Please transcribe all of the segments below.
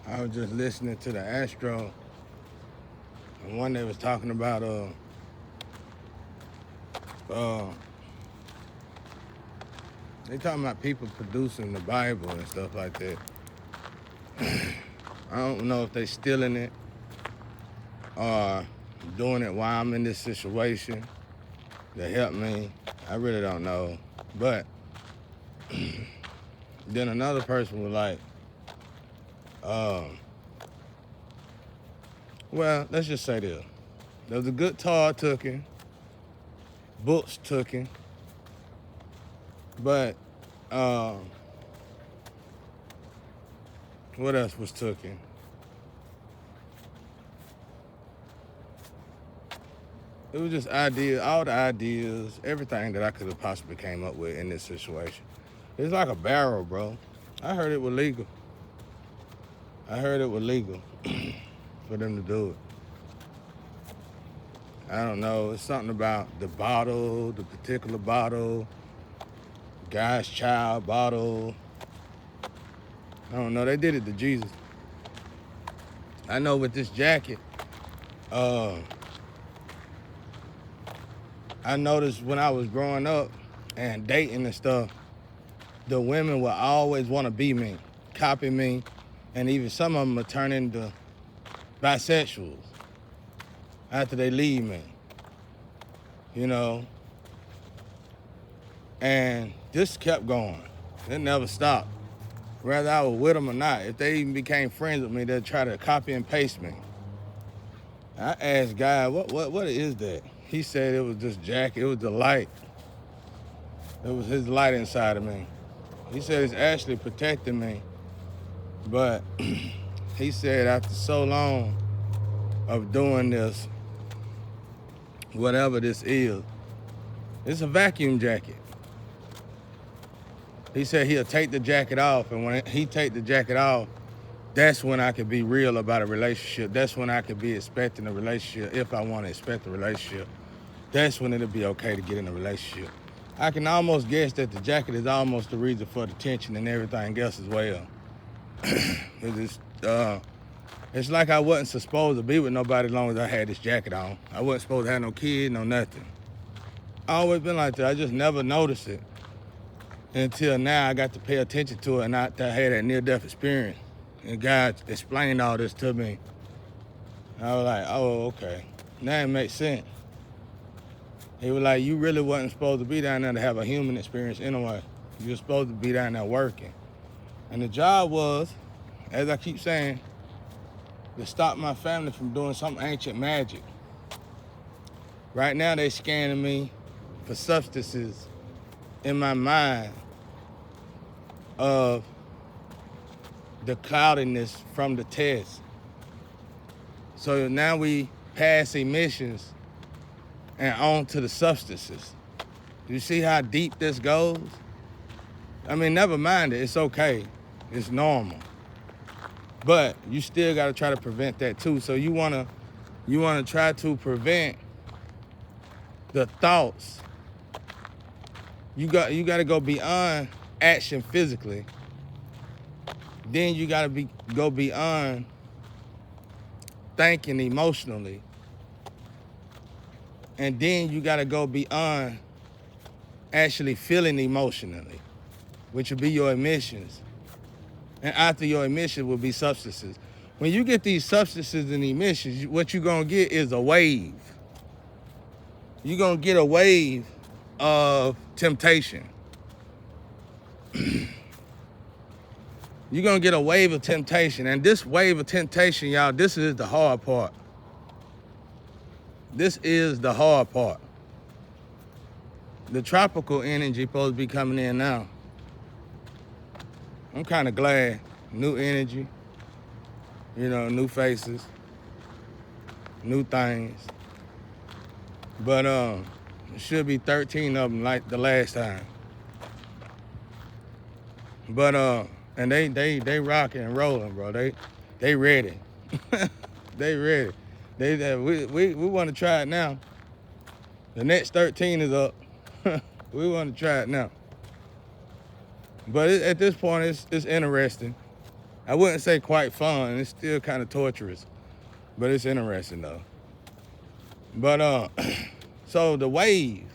I was just listening to the Astro, and one they was talking about uh they talking about people producing the Bible and stuff like that. I don't know if they stealing it or doing it while I'm in this situation to help me. I really don't know. But then another person was like, um, well, let's just say this. There was a guitar tooken, books tooken, but what else was tooken? It was just ideas, all the ideas, everything that I could have possibly came up with in this situation. It's like a barrel, bro. I heard it was legal. I heard it was legal for them to do it. I don't know. It's something about the bottle, the particular bottle, God's child bottle. I don't know. They did it to Jesus. I know with this jacket, I noticed when I was growing up and dating and stuff, the women would always want to be me, copy me, and even some of them would turn into bisexuals after they leave me, you know? And this kept going. It never stopped. Whether I was with them or not, if they even became friends with me, they'd try to copy and paste me. I asked God, what is that? He said it was this jacket, it was the light. It was his light inside of me. He said it's actually protecting me. But he said after so long of doing this, whatever this is, it's a vacuum jacket. He said he'll take the jacket off, and when he take the jacket off, that's when I could be real about a relationship. That's when I could be expecting a relationship, if I want to expect a relationship. That's when it'll be okay to get in a relationship. I can almost guess that the jacket is almost the reason for the tension and everything else as well. It's like I wasn't supposed to be with nobody as long as I had this jacket on. I wasn't supposed to have no kid, no nothing. I always been like that. I just never noticed it until now. I got to pay attention to it, and I had that near-death experience. And God explained all this to me. I was like, oh, okay. Now it makes sense. He was like, you really wasn't supposed to be down there to have a human experience anyway. You were supposed to be down there working. And the job was, as I keep saying, to stop my family from doing some ancient magic. Right now they scanning me for substances in my mind of the cloudiness from the test. So now we pass emissions and on to the substances. You see how deep this goes? I mean, never mind it, it's okay. It's normal. But you still gotta try to prevent that too. So you wanna try to prevent the thoughts. You gotta go beyond action physically. Then you gotta go beyond thinking emotionally. And then you gotta go beyond actually feeling emotionally, which would be your emissions. And after your emissions will be substances. When you get these substances and emissions, what you're gonna get is a wave. You're gonna get a wave of temptation. You're gonna get a wave of temptation. And this wave of temptation, y'all, this is the hard part. This is the hard part. The tropical energy supposed to be coming in now. I'm kind of glad. New energy, new faces, new things. But it should be 13 of them like the last time. But and they rocking and rolling, bro. They ready. They ready. We want to try it now. The next 13 is up. We want to try it now. But at this point, it's interesting. I wouldn't say quite fun. It's still kind of torturous, but it's interesting though. But so the wave.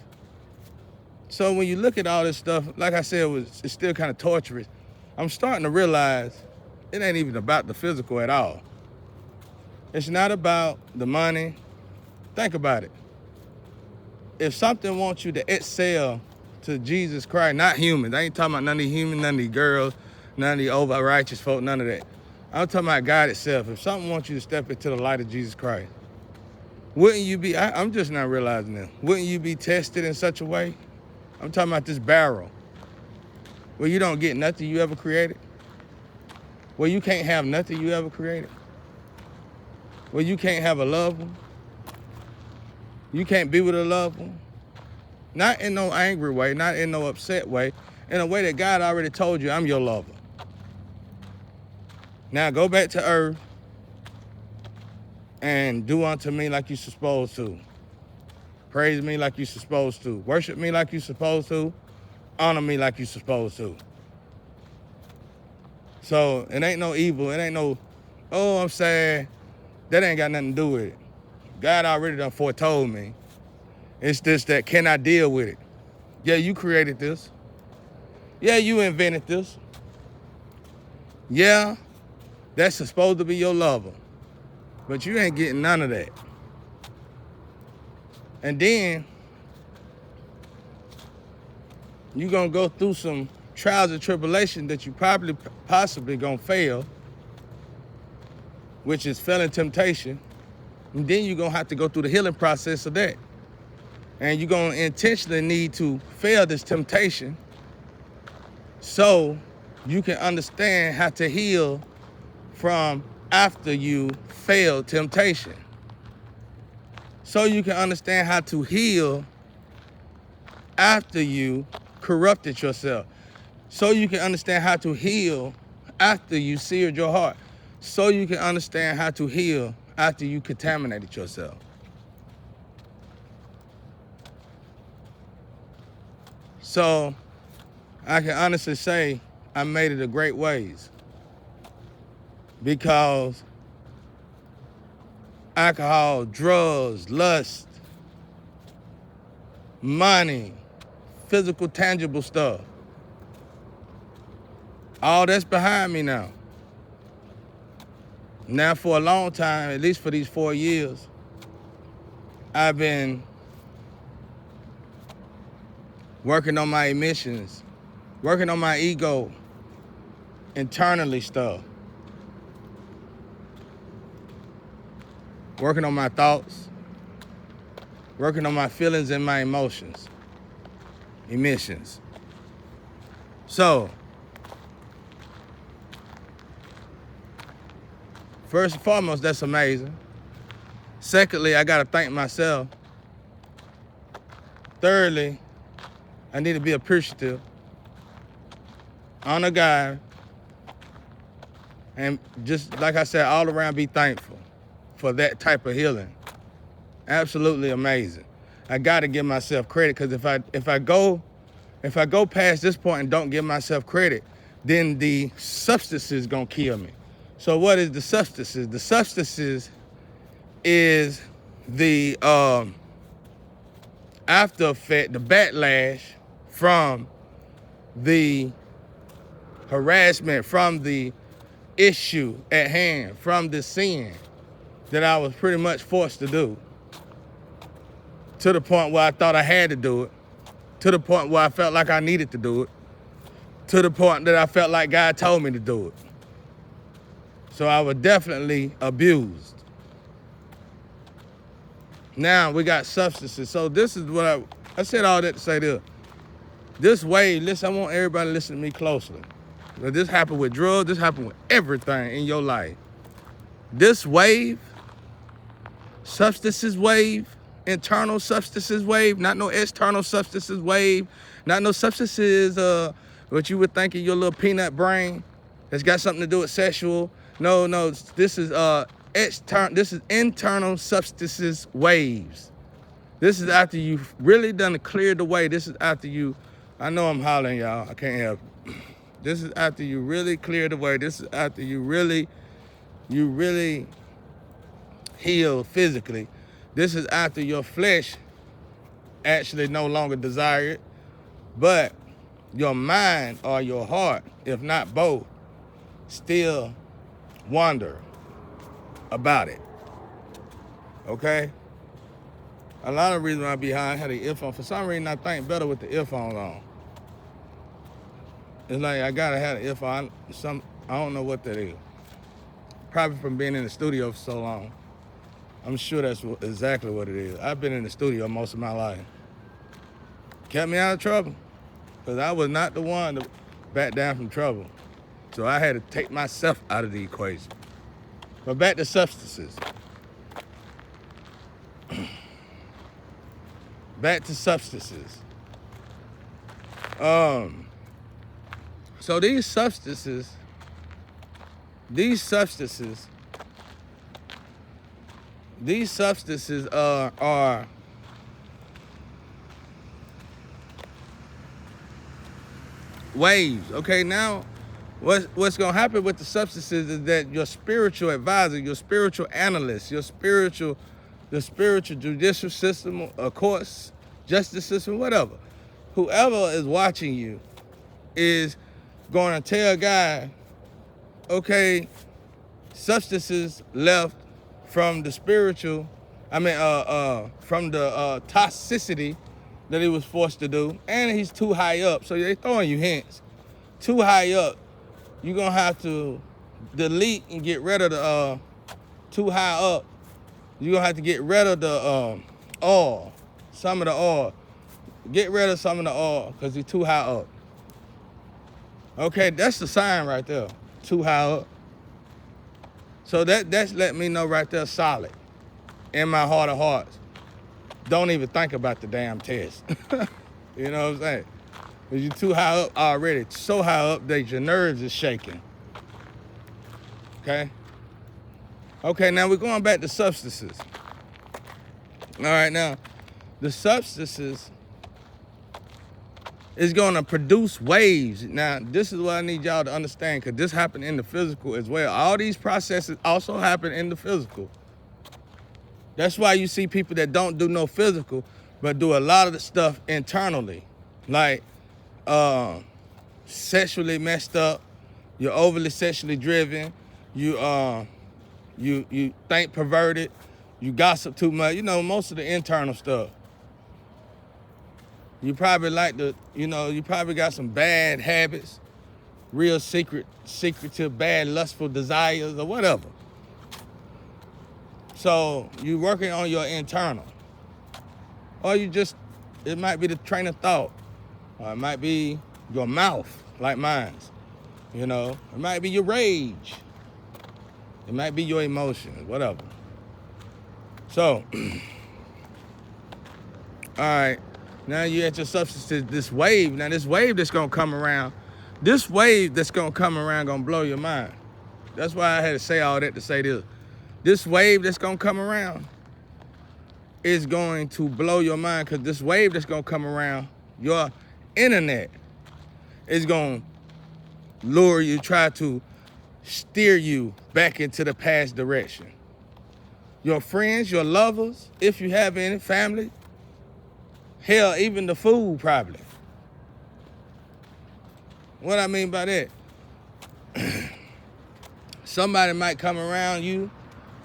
So when you look at all this stuff, like I said, it's still kind of torturous. I'm starting to realize it ain't even about the physical at all. It's not about the money. Think about it. If something wants you to excel to Jesus Christ, not humans. I ain't talking about none of these humans, none of these girls, none of these over righteous folk, none of that. I'm talking about God itself. If something wants you to step into the light of Jesus Christ, wouldn't you be, I'm just not realizing that, wouldn't you be tested in such a way? I'm talking about this barrel where you don't get nothing you ever created, where you can't have nothing you ever created, where you can't have a loved one, you can't be with a loved one, not in no angry way, not in no upset way, in a way that God already told you, I'm your lover. Now go back to earth and do unto me like you're supposed to. Praise me like you're supposed to. Worship me like you're supposed to. Honor me like you're supposed to. So it ain't no evil. It ain't no, oh, I'm sad. That ain't got nothing to do with it. God already done foretold me. It's just that, can I deal with it? Yeah, you created this. Yeah, you invented this. Yeah, that's supposed to be your lover. But you ain't getting none of that. And then you're gonna go through some trials and tribulation that you possibly gonna fail, which is failing temptation. And then you're gonna have to go through the healing process of that. And you're gonna intentionally need to fail this temptation so you can understand how to heal from after you fail temptation. So you can understand how to heal after you corrupted yourself. So you can understand how to heal after you seared your heart. So you can understand how to heal after you contaminated yourself. So I can honestly say I made it a great ways, because alcohol, drugs, lust, money, physical, tangible stuff, all that's behind me now. Now for a long time, at least for these 4 years, I've been working on my emissions, working on my ego, internally stuff, working on my thoughts, working on my feelings and my emotions, emissions. So, first and foremost, that's amazing. Secondly, I gotta thank myself. Thirdly, I need to be appreciative, honor God, and just like I said, all around be thankful for that type of healing. Absolutely amazing. I gotta give myself credit, because if I go past this point and don't give myself credit, then the substances gonna kill me. So what is the substances? The substances is the after effect, the backlash from the harassment, from the issue at hand, from the sin that I was pretty much forced to do, to the point where I thought I had to do it, to the point where I felt like I needed to do it, to the point that I felt like God told me to do it. So I was definitely abused. Now we got substances. So this is what I said all that to say this. This wave, listen, I want everybody to listen to me closely. This happened with drugs, this happened with everything in your life. This wave, substances wave, internal substances wave, not no external substances wave, not no substances, what you would think in your little peanut brain that's got something to do with sexual. No, this is internal substances waves. This is after you've really done cleared the way. This is after you, I know I'm hollering, y'all, I can't help it. This is after you really clear the way. This is after you really heal physically. This is after your flesh actually no longer desire it, but your mind or your heart, if not both, still wonder about it. Okay? A lot of reasons why I be high, I had the earphone. For some reason, I think better with the earphones on. It's like I gotta have the earphone. I don't know what that is. Probably from being in the studio for so long. I'm sure that's exactly what it is. I've been in the studio most of my life. Kept me out of trouble, because I was not the one to back down from trouble. So I had to take myself out of the equation. But back to substances. Back to substances. So these substances are waves. Okay, now what's gonna happen with the substances is that your spiritual advisor, your spiritual analyst, the spiritual judicial system, courts, justice system, whatever, whoever is watching you is going to tell a guy, okay, substances left from the spiritual, from the toxicity that he was forced to do, and he's too high up. So they're throwing you hints. Too high up, you're gonna have to delete and get rid of the too high up. You're gonna have to get rid of the oil, some of the oil. Get rid of some of the oil because he's too high up. Okay, that's the sign right there. Too high up. So that's letting me know right there, solid. In my heart of hearts. Don't even think about the damn test. You know what I'm saying? Because you're too high up already. So high up that your nerves is shaking. Okay? Okay, now we're going back to substances. All right, now, the substances is going to produce waves. Now, this is what I need y'all to understand, because this happened in the physical as well. All these processes also happen in the physical. That's why you see people that don't do no physical, but do a lot of the stuff internally. Like, sexually messed up, you're overly sexually driven, you think perverted, you gossip too much, most of the internal stuff. You probably you probably got some bad habits, real secretive, bad, lustful desires or whatever. So you working on your internal. Or it might be the train of thought. Or it might be your mouth, like mine's. It might be your rage. It might be your emotions, whatever. So, all right, now you at your substances, this wave that's gonna come around, gonna blow your mind. That's why I had to say all that to say this. This wave that's gonna come around is going to blow your mind, because this wave that's gonna come around, your internet is gonna lure you, try to steer you back into the past direction. Your friends, your lovers, if you have any, family, hell, even the food probably. What I mean by that, somebody might come around you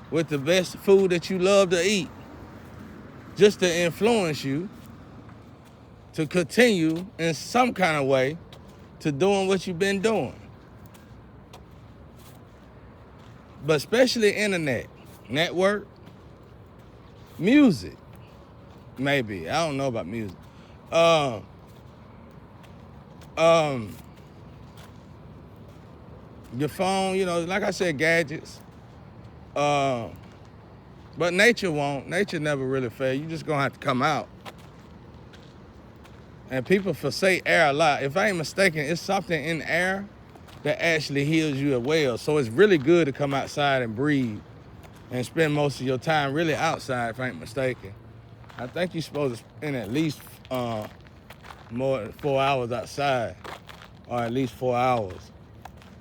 with the best food that you love to eat, just to influence you to continue in some kind of way to doing what you've been doing. But especially internet, network, music, maybe. I don't know about music. Your phone, like I said, gadgets. But nature won't. Nature never really fails. You just gonna have to come out. And people forsake air a lot. If I ain't mistaken, it's something in air that actually heals you as well. So it's really good to come outside and breathe and spend most of your time really outside, if I ain't mistaken. I think you're supposed to spend at least more than 4 hours outside or at least 4 hours.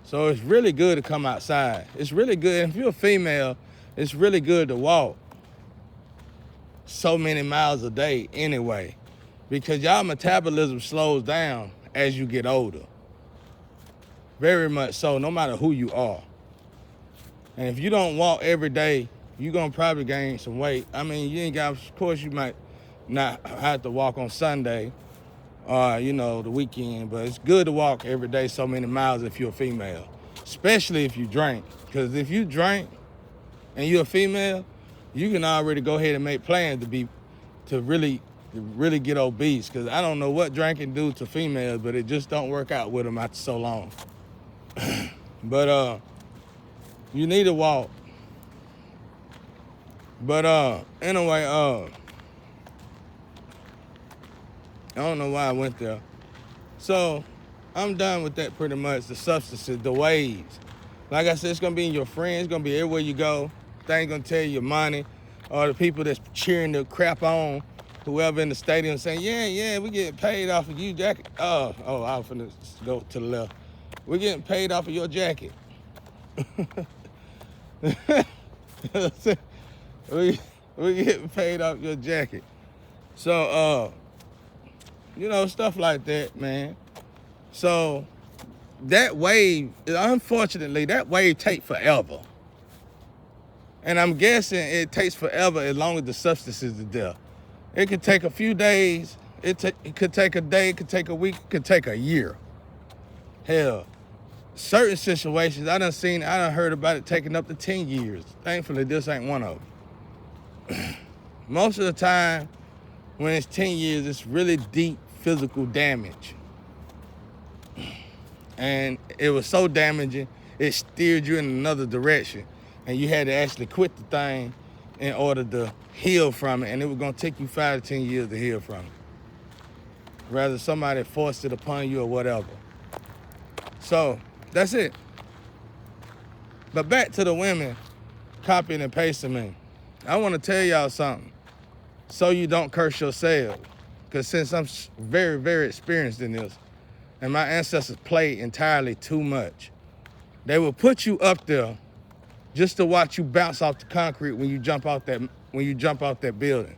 So it's really good to come outside. It's really good. If you're a female, it's really good to walk so many miles a day anyway, because y'all metabolism slows down as you get older. Very much so, no matter who you are. And if you don't walk every day, you're gonna probably gain some weight. I mean, you ain't got, of course you might not have to walk on Sunday or, the weekend, but it's good to walk every day so many miles if you're a female, especially if you drink. Because if you drink and you're a female, you can already go ahead and make plans to really get obese. Because I don't know what drinking do to females, but it just don't work out with them after so long. But you need to walk. But anyway, I don't know why I went there. So I'm done with that pretty much. The substances, the waves. Like I said, it's gonna be in your friends, it's gonna be everywhere you go. They ain't gonna tell you your money, or the people that's cheering the crap on whoever in the stadium saying, yeah, we getting paid off of you jacket. I was finna go to the left. We're getting paid off of your jacket. we getting paid off your jacket. So stuff like that, man. So that wave, unfortunately, that wave take forever. And I'm guessing it takes forever as long as the substances are there. It could take a few days, it could take a day, it could take a week, it could take a year. Hell, certain situations, I done heard about it taking up to 10 years. Thankfully, this ain't one of them. Most of the time, when it's 10 years, it's really deep physical damage. And it was so damaging, it steered you in another direction. And you had to actually quit the thing in order to heal from it. And it was gonna take you 5 to 10 years to heal from it. Rather somebody forced it upon you or whatever. So, that's it. But back to the women copying and pasting me. I wanna tell y'all something, so you don't curse yourself. Because since I'm very, very experienced in this, and my ancestors played entirely too much, they will put you up there just to watch you bounce off the concrete when you jump out that building.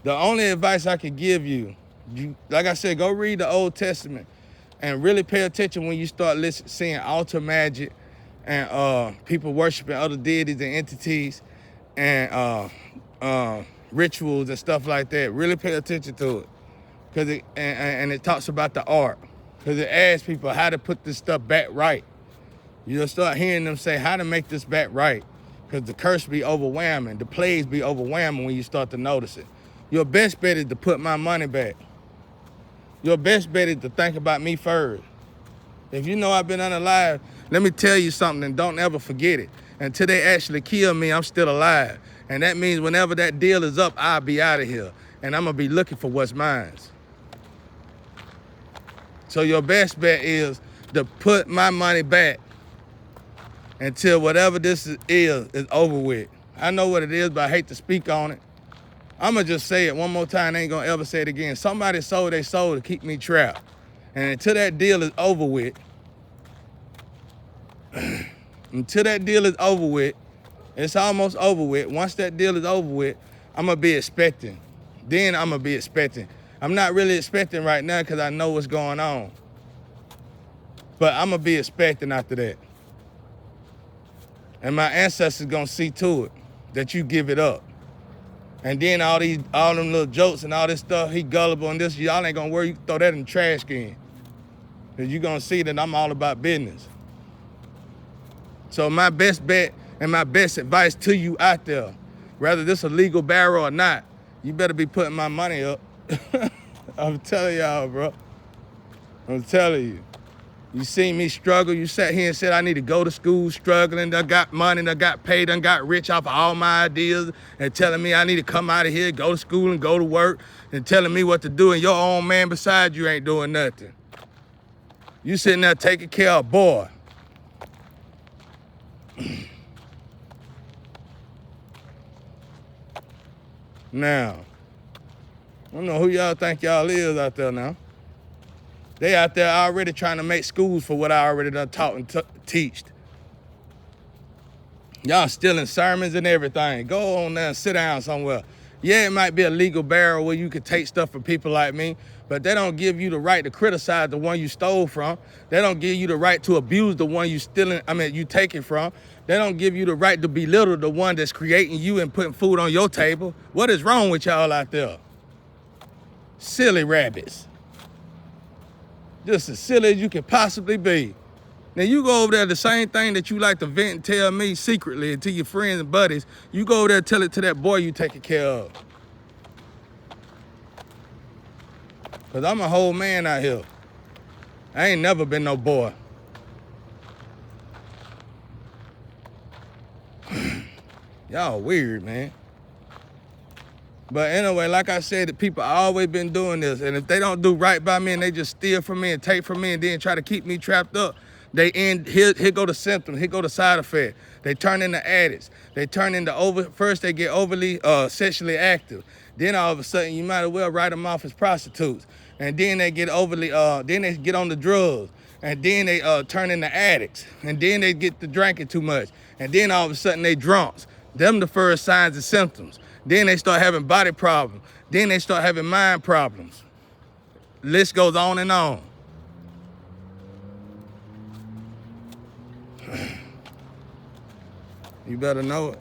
The only advice I could give you, like I said, go read the Old Testament and really pay attention when you start seeing altar magic and people worshiping other deities and entities and rituals and stuff like that. Really pay attention to it, because it talks about the art, because it asks people how to put this stuff back right. You'll start hearing them say how to make this back right, because the curse be overwhelming, the plagues be overwhelming when you start to notice it. Your best bet is to put my money back. Your best bet is to think about me first. If you know I've been unalive, let me tell you something, and don't ever forget it. Until they actually kill me, I'm still alive. And that means whenever that deal is up, I'll be out of here. And I'm gonna be looking for what's mine. So your best bet is to put my money back until whatever this is over with. I know what it is, but I hate to speak on it. I'ma just say it one more time, I ain't gonna ever say it again. Somebody sold their soul to keep me trapped. And until that deal is over with, it's almost over with. Once that deal is over with, I'm gonna be expecting. Then I'm gonna be expecting. I'm not really expecting right now because I know what's going on. But I'm gonna be expecting after that. And my ancestors gonna see to it that you give it up. And then all them little jokes and all this stuff, he gullible and this, y'all ain't gonna worry, you can throw that in the trash can. Cause you gonna see that I'm all about business. So my best bet and my best advice to you out there, whether this a legal barrel or not, you better be putting my money up. I'm telling y'all, bro. I'm telling you. You seen me struggle. You sat here and said I need to go to school struggling. I got money, I got paid, I got rich off of all my ideas, and telling me I need to come out of here, go to school and go to work, and telling me what to do, and your own man beside you ain't doing nothing. You sitting there taking care of a boy. Now, I don't know who y'all think y'all is out there now. They out there already trying to make schools for what I already done taught and teached. Y'all stealing sermons and everything. Go on there and sit down somewhere. Yeah, it might be a legal barrel where you could take stuff from people like me, but they don't give you the right to criticize the one you stole from. They don't give you the right to abuse the one you taking from. They don't give you the right to belittle the one that's creating you and putting food on your table. What is wrong with y'all out there? Silly rabbits. Just as silly as you can possibly be. Now you go over there, the same thing that you like to vent and tell me secretly and to your friends and buddies, you go over there and tell it to that boy you taking care of. Cause I'm a whole man out here. I ain't never been no boy. Y'all weird, man. But anyway, like I said, the people always been doing this. And if they don't do right by me and they just steal from me and take from me and then try to keep me trapped up, they end, here go the symptoms, here go the side effect. They turn into addicts. They turn into first they get overly sexually active. Then all of a sudden you might as well write them off as prostitutes. And then they get then they get on the drugs. And then they turn into addicts. And then they get to drinking too much. And then all of a sudden they drunks. Them the first signs and symptoms. Then they start having body problems. Then they start having mind problems. List goes on and on. You better know it.